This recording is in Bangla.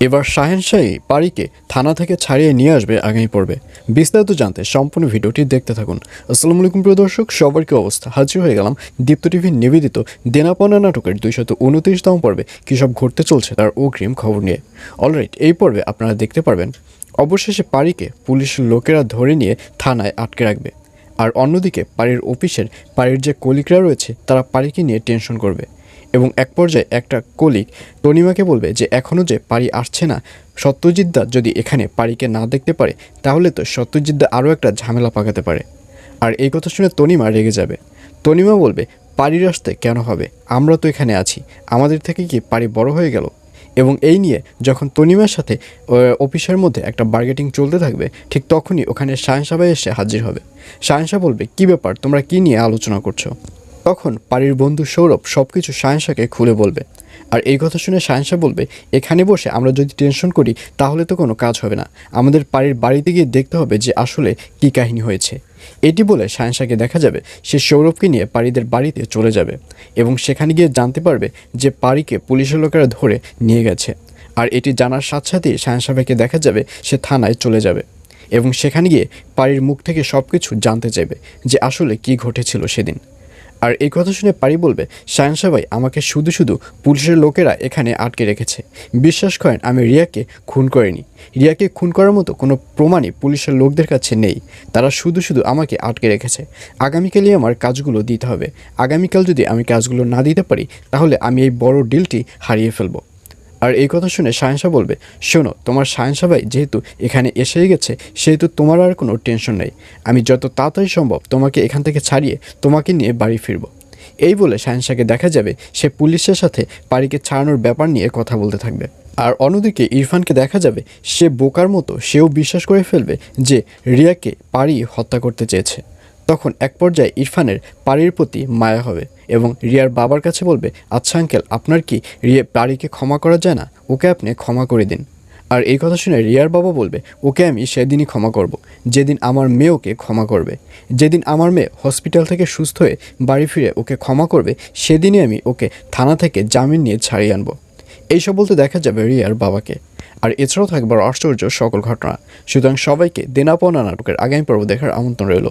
এবার শাহেনশাহী পারিকে থানা থেকে ছাড়িয়ে নিয়ে আসবে আগামী পর্বে। বিস্তারিত জানতে সম্পূর্ণ ভিডিওটি দেখতে থাকুন। আসসালামু আলাইকুম প্রিয় দর্শক, সবার কি অবস্থা? হাজির হয়ে গেলাম দীপ্ত টিভির নিবেদিত দেনাপাওনা নাটকের 229তম পর্বে কী সব ঘটতে চলছে তার অগ্রিম খবর নিয়ে। অলরাইট, এই পর্বে আপনারা দেখতে পারবেন অবশেষে পারিকে পুলিশের লোকেরা ধরে নিয়ে থানায় আটকে রাখবে। আর অন্যদিকে পারির অফিসের পারির যে কলিগরা রয়েছে তারা পারিকে নিয়ে টেনশন করবে এবং এক পর্যায়ে একটা কলিগ তনিমাকে বলবে যে এখনও যে পারি আসছে না, সত্যজিৎদা যদি এখানে পারিকে না দেখতে পারে তাহলে তো সত্যজিৎদা আরও একটা ঝামেলা পাকাতে পারে। আর এই কথা শুনে তনিমা রেগে যাবে। তনিমা বলবে, পারির আসতে কেন হবে, আমরা তো এখানে আছি, আমাদের থেকে কি পারি বড় হয়ে গেল? এবং এই নিয়ে যখন তনিমার সাথে অফিসের মধ্যে একটা বার্গেটিং চলতে থাকবে, ঠিক তখনই ওখানে শাহেনশা ভাই এসে হাজির হবে। শাহেনশা বলবে, কী ব্যাপার, তোমরা কী নিয়ে আলোচনা করছো? তখন পারির বন্ধু সৌরভ সব কিছু শাহেনশাকে খুলে বলবে। আর এই কথা শুনে শাহেনশা বলবে, এখানে বসে আমরা যদি টেনশন করি তাহলে তো কোনো কাজ হবে না, আমাদের পারির বাড়িতে গিয়ে দেখতে হবে যে আসলে কী কাহিনী হয়েছে। এটি বলে শাহেনশাকে দেখা যাবে সে সৌরভকে নিয়ে পারিদের বাড়িতে চলে যাবে এবং সেখানে গিয়ে জানতে পারবে যে পারিকে পুলিশের লোকেরা ধরে নিয়ে গেছে। আর এটি জানার সাথে সাথেই শাহেনশা ভাইকে দেখা যাবে সে থানায় চলে যাবে এবং সেখানে গিয়ে পারির মুখ থেকে সব কিছু জানতে চাইবে যে আসলে কী ঘটেছিল সেদিন। আর এই কথা শুনে পারি বলবে, শাহেনশা ভাই, আমাকে শুধু শুধু পুলিশের লোকেরা এখানে আটকে রেখেছে। বিশ্বাস করেন আমি রিয়াকে খুন করিনি। রিয়াকে খুন করার মতো কোনো প্রমাণই পুলিশের লোকদের কাছে নেই। তারা শুধু শুধু আমাকে আটকে রেখেছে। আগামীকালই আমার কাজগুলো দিতে হবে। আগামীকাল যদি আমি কাজগুলো না দিতে পারি তাহলে আমি এই বড় ডিলটি হারিয়ে ফেলবো। আর এই কথা শুনে শাহেনশা বলবে, শোনো, তোমার শাহেনশা ভাই যেহেতু এখানে এসেই গেছে সেহেতু তোমার আর কোনো টেনশন নেই। আমি যত তাড়াতাড়ি সম্ভব তোমাকে এখান থেকে ছাড়িয়ে তোমাকে নিয়ে বাড়ি ফিরব। এই বলে শাহেনশাকে দেখা যাবে সে পুলিশের সাথে পারিকে ছাড়ানোর ব্যাপার নিয়ে কথা বলতে থাকবে। আর অন্যদিকে ইরফানকে দেখা যাবে সে বোকার মতো সেও বিশ্বাস করে ফেলবে যে রিয়াকে পারি হত্যা করতে চেয়েছে। তখন এক পর্যায়ে ইরফানের পারির প্রতি মায়া হবে এবং রিয়ার বাবার কাছে বলবে, আচ্ছা আঙ্কেল, আপনার কি পারিকে ক্ষমা করা যায় না? ওকে আপনি ক্ষমা করে দিন। আর এই কথা শুনে রিয়ার বাবা বলবে, ওকে আমি সেদিনই ক্ষমা করব যেদিন আমার মেয়ে ওকে ক্ষমা করবে। যেদিন আমার মেয়ে হসপিটাল থেকে সুস্থ হয়ে বাড়ি ফিরে ওকে ক্ষমা করবে সেদিনই আমি ওকে থানা থেকে জামিন নিয়ে ছাড়িয়ে আনবো। এইসব বলতে দেখা যাবে রিয়ার বাবাকে। আর এছাড়াও থাকবে আশ্চর্য সকল ঘটনা। সুতরাং সবাইকে দেনা পাওনা নাটকের আগামী পর্ব দেখার আমন্ত্রণ রইল।